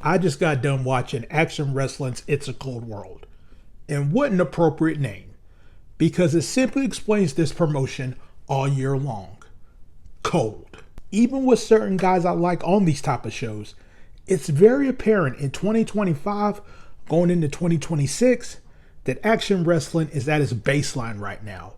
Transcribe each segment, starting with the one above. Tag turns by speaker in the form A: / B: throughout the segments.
A: I just got done watching Action Wrestling's It's a Cold World. And what an appropriate name, because it simply explains this promotion all year long. Cold. Even with certain guys I like on these type of shows, it's very apparent in 2025, going into 2026, that Action Wrestling is at its baseline right now.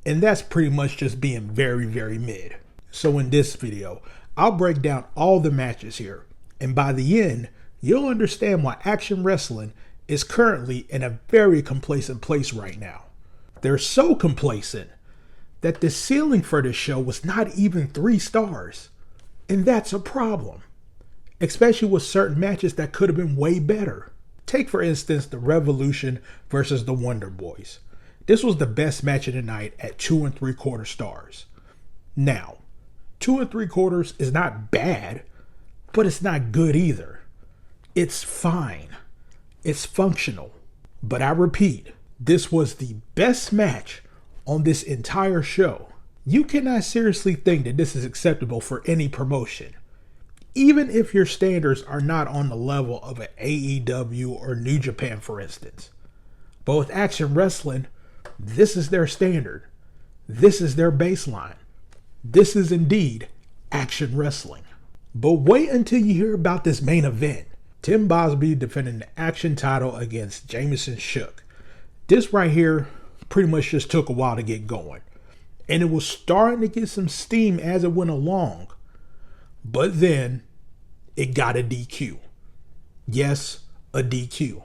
A: And that's pretty much just being very, very mid. So in this video, I'll break down all the matches here. And by the end, you'll understand why Action Wrestling is currently in a very complacent place right now. They're so complacent that the ceiling for this show was not even 3 stars. And that's a problem, especially with certain matches that could have been way better. Take for instance the Revolution versus the Wonderboyz. This was the best match of the night at 2 3/4 stars. Now, 2 3/4 is not bad, but it's not good either. It's fine. It's functional. But I repeat, this was the best match on this entire show. You cannot seriously think that this is acceptable for any promotion, even if your standards are not on the level of an AEW or New Japan, for instance. But with Action Wrestling, this is their standard. This is their baseline. This is indeed Action Wrestling. But wait until you hear about this main event. Tim Bosby defending the Action title against Jameson Shook. This right here pretty much just took a while to get going. And it was starting to get some steam as it went along. But then it got a DQ. Yes, a DQ.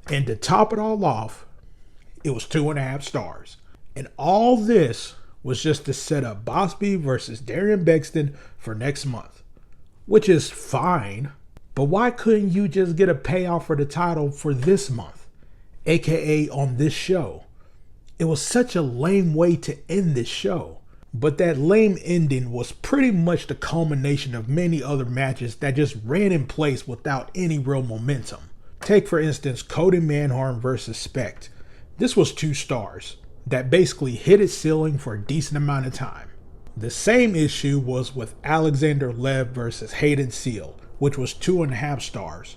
A: And to top it all off, it was 2.5 stars. And all this was just to set up Bosby versus Darian Bexton for next month, which is fine. But why couldn't you just get a payoff for the title for this month, aka on this show? It was such a lame way to end this show. But that lame ending was pretty much the culmination of many other matches that just ran in place without any real momentum. Take for instance Kody Manhorn versus Spect. This was 2 stars that basically hit its ceiling for a decent amount of time. The same issue was with Alexander Lev versus Hayden Seal, which was 2.5 stars.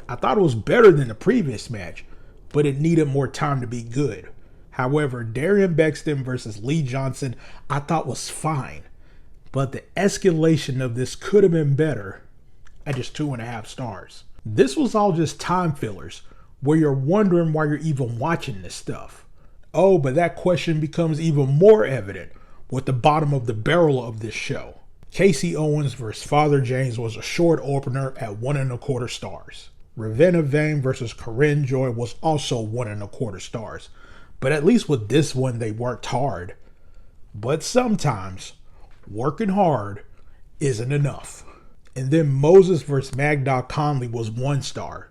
A: I thought it was better than the previous match, but it needed more time to be good. However, Darian Bexton versus Lee Johnson I thought was fine, but the escalation of this could have been better at just 2.5 stars. This was all just time fillers where you're wondering why you're even watching this stuff. Oh, but that question becomes even more evident with the bottom of the barrel of this show. Kasey Owens versus Father James was a short opener at 1 1/4 stars. Ravenna versus Corinne Joy was also 1 1/4 stars. But at least with this one, they worked hard. But sometimes working hard isn't enough. And then Moses versus Mad Dog Conley was 1 star.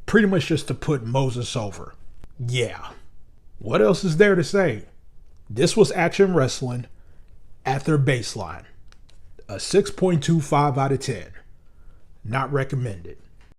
A: Pretty much just to put Moses over. Yeah. What else is there to say? This was Action Wrestling at their baseline. A 6.25 out of 10. Not recommended.